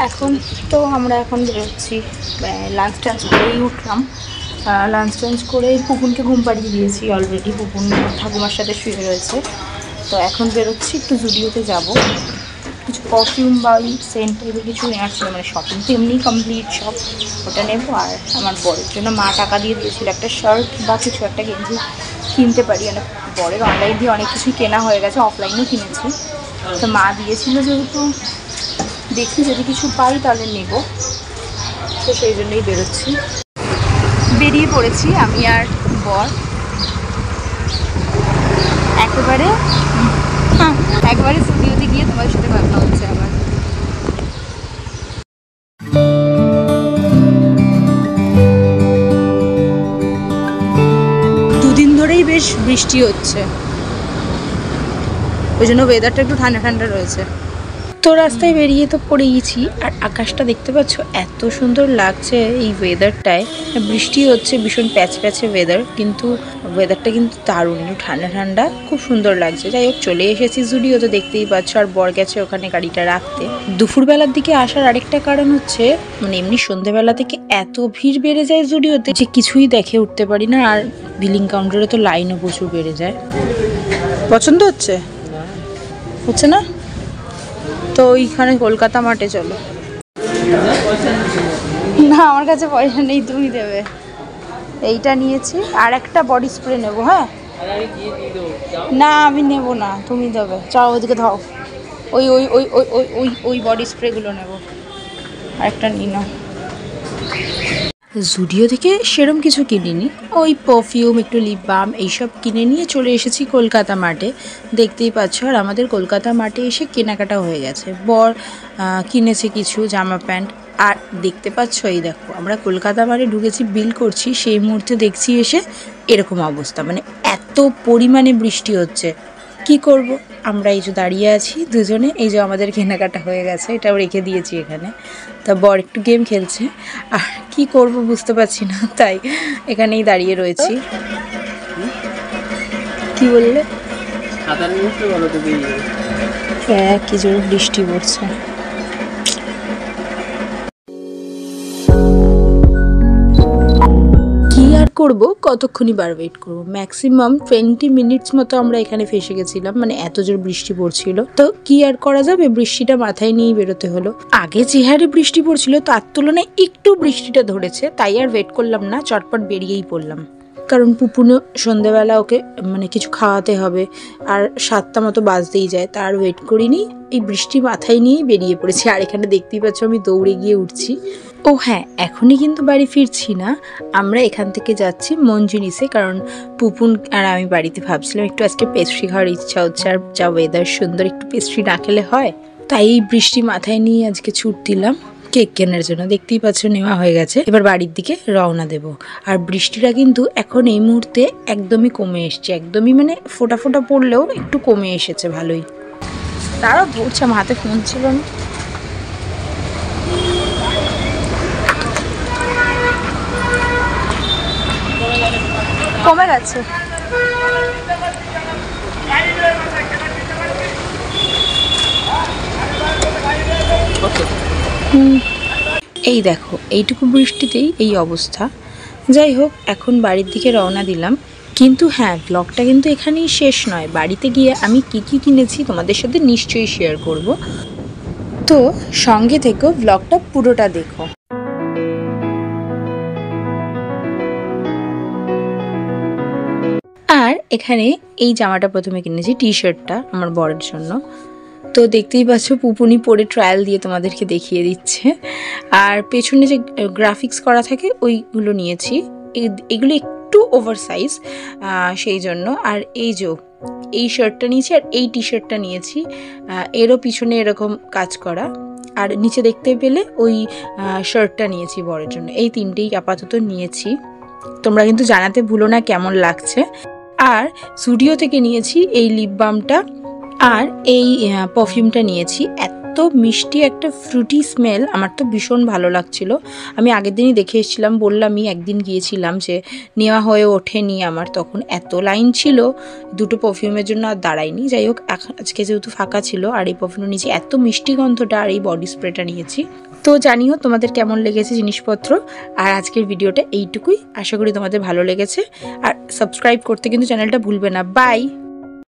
এখন তো আমরা এখন বেরোচ্ছি, লাঞ্চ টাঞ্চ করেই উঠলাম। লাঞ্চ টাঞ্চ করে পুকুনকে ঘুম পাড়িয়ে দিয়েছি অলরেডি, পুকুন ঠাকুমার সাথে শুয়ে রয়েছে। তো এখন বেরোচ্ছি, একটু জুডিওতে যাব, কিছু পারফিউম বা সেন্ট টাইপের কিছু নেওয়ার ছিল, মানে শপিং তো এমনি কমপ্লিট সব, ওটা নেবো। আর আমার বরের জন্য মা টাকা দিয়ে দিয়েছিল একটা শার্ট বা কিছু একটা গেঞ্জি কিনতে পারি, মানে বরের অনলাইন দিয়ে অনেক কিছুই কেনা হয়ে গেছে, অফলাইনেও কিনেছি। তো মা দিয়েছিল যেহেতু, দেখি যদি কিছু পাই তাহলে নেব, তো সেই জন্যই বেরোচ্ছি। বেরিয়ে পড়েছি আমি আর বর, একবারে স্টুডিওতে গিয়ে তোমার সাথে কথা হচ্ছে আবার। দুদিন ধরেই বেশ বৃষ্টি হচ্ছে, ওই জন্য ওয়েদারটা একটু ঠান্ডা ঠান্ডা রয়েছে। তো রাস্তায় বেরিয়ে তো পড়ে গেছি, আর আকাশটা দেখতে পাচ্ছ এত সুন্দর লাগছে এই ওয়েদারটায়। বৃষ্টি হচ্ছে, ভীষণ প্যাচ প্যাচে ওয়েদার, কিন্তু ওয়েদারটা কিন্তু দারুণ, একটু ঠান্ডা ঠান্ডা, খুব সুন্দর লাগছে। যাই হোক, চলে এসেছি জুডিও, তো দেখতেই পাচ্ছ, আর বর গেছে ওখানে গাড়িটা রাখতে। দুপুরবেলার দিকে আসার আরেকটা কারণ হচ্ছে, মানে এমনি সন্ধ্যেবেলা থেকে এত ভিড় বেড়ে যায় জুডিওতে যে কিছুই দেখে উঠতে পারি না, আর বিলিং কাউন্টারে তো লাইনও প্রচুর বেড়ে যায়। পছন্দ হচ্ছে না? তো ওইখানে কলকাতা মার্টে চলো। না, আমার কাছে পয়সা নেই, তুমি দেবে। এইটা নিয়েছি, আর একটা বডি স্প্রে নেবো। হ্যাঁ, না আমি নেব না, তুমি দেবে। চলো ওইদিকে ধাও, ওই ওই ওই ওই ওই ওই ওই বডি স্প্রেগুলো নেবো, আরেকটা নিয়ে নাও। জুডিও থেকে সেরম কিছু কিনিনি, ওই পারফিউম, একটু লিপ বাম এইসব কিনে নিয়ে চলে এসেছি কলকাতা মার্টে। দেখতেই পাচ্ছ, আর আমাদের কলকাতা মার্টে এসে কেনাকাটা হয়ে গেছে। বর কিনেছে কিছু জামা প্যান্ট, আর দেখতে পাচ্ছ এই দেখো, আমরা কলকাতা মার্টে ঢুকেছি, বিল করছি, সেই মুহূর্তে দেখছি এসে এরকম অবস্থা, মানে এত পরিমাণে বৃষ্টি হচ্ছে। কি করব, আমরা এই যে দাঁড়িয়ে আছি দুজনে, এই যে আমাদের কেনাকাটা হয়ে গেছে, এটাও রেখে দিয়েছি এখানে। তা বর একটু গেম খেলছে, আর কি করব বুঝতে পারছি না, তাই এখানেই দাঁড়িয়ে রয়েছি। কি বললে? হ্যাঁ, কি জোর বৃষ্টি পড়ছে। করব কতক্ষণই বার ওয়েট করবো, ম্যাক্সিমাম 20 মিনিটস মতো আমরা এখানে ফেসে গেছিলাম, মানে এত জোর বৃষ্টি পড়ছিল। তো কি আর করা যাবে, বৃষ্টিটা মাথায় নিয়েই বেরোতে হলো। আগে যে হারে বৃষ্টি পড়ছিল তার তুলনায় একটু বৃষ্টিটা ধরেছে, তাই আর ওয়েট করলাম না, চটপট বেরিয়েই পড়লাম। কারণ পুপুনও সন্ধ্যেবেলা ওকে মানে কিছু খাওয়াতে হবে, আর 7টা মতো বাজতেই যায়, তার ওয়েট করিনি, এই বৃষ্টি মাথায় নিয়েই বেরিয়ে পড়েছি। আর এখানে দেখতেই পাচ্ছ আমি দৌড়ে গিয়ে উঠছি। ও হ্যাঁ, এখনই কিন্তু বাড়ি ফিরছি না, আমরা এখান থেকে যাচ্ছি মঞ্জুনিসে, কারণ পুপুন আর আমি বাড়িতে ভাবছিলাম একটু আজকে পেস্ট্রি খাওয়ার ইচ্ছা হচ্ছে, আর যা ওয়েদার সুন্দর, একটু পেস্ট্রি না খেলে হয়, তাই এই বৃষ্টি মাথায় নিয়ে আজকে ছুট দিলাম কেক কেনার জন্য। দেখতেই পাচ্ছ নেওয়া হয়ে গেছে, এবার বাড়ির দিকে রওনা দেব। আর বৃষ্টিটা কিন্তু এখন এই মুহূর্তে একদমই কমে এসছে, একদমই মানে ফোঁটা ফোঁটা পড়লেও একটু কমে এসেছে ভালোই। তারও ধরছে, আমার হাতে ফোন ছিল না। কমে গেছে। এই দেখো, এইটুকু বৃষ্টিতেই এই অবস্থা। যাই হোক, এখন বাড়ির দিকে রওনা দিলাম। কিন্তু হ্যাঁ, ব্লগটা কিন্তু এখানেই শেষ নয়, বাড়িতে গিয়ে আমি কি কি কিনেছি তোমাদের সাথে নিশ্চয়ই শেয়ার করব, তো সঙ্গে থেকো, ব্লগটা পুরোটা দেখো। আর এখানে এই জামাটা প্রথমে কিনেছি, টি শার্টটা আমার বরের জন্য। তো দেখতেই পাচ্ছ পুপুনি পরে ট্রায়াল দিয়ে তোমাদেরকে দেখিয়ে দিচ্ছে, আর পেছনে যে গ্রাফিক্স করা থাকে ওইগুলো নিয়েছি, এগুলো একটু ওভার সাইজ সেই জন্য। আর এই শার্টটা নিয়েছি, আর এই টি শার্টটা নিয়েছি, এরও পিছনে এরকম কাজ করা, আর নিচে দেখতে পেলে ওই শার্টটা নিয়েছি বরের জন্য। এই তিনটেই আপাতত নিয়েছি, তোমরা কিন্তু জানাতে ভুলো না কেমন লাগছে। আর জুডিও থেকে নিয়েছি এই লিপ বামটা, আর এই পারফিউমটা নিয়েছি। এত এত মিষ্টি একটা ফ্রুটি স্মেল, আমার তো ভীষণ ভালো লাগছিল। আমি আগের দিনই দেখে এসেছিলাম, বললামই একদিন গিয়েছিলাম যে নেওয়া হয়ে ওঠেনি আমার, তখন এত লাইন ছিল দুটো পারফিউমের জন্য আর দাঁড়াইনি। যাই হোক, আজকে যেহেতু ফাঁকা ছিল আর এই পারফিউমটা নিয়েছি, এত মিষ্টি গন্ধটা, আর এই বডি স্প্রেটা নিয়েছি। তো জানিও তোমাদের কেমন লেগেছে জিনিসপত্র। আর আজকের ভিডিওটা এইটুকুই, আশা করি তোমাদের ভালো লেগেছে। আর সাবস্ক্রাইব করতে কিন্তু চ্যানেলটা ভুলবে না। বাই।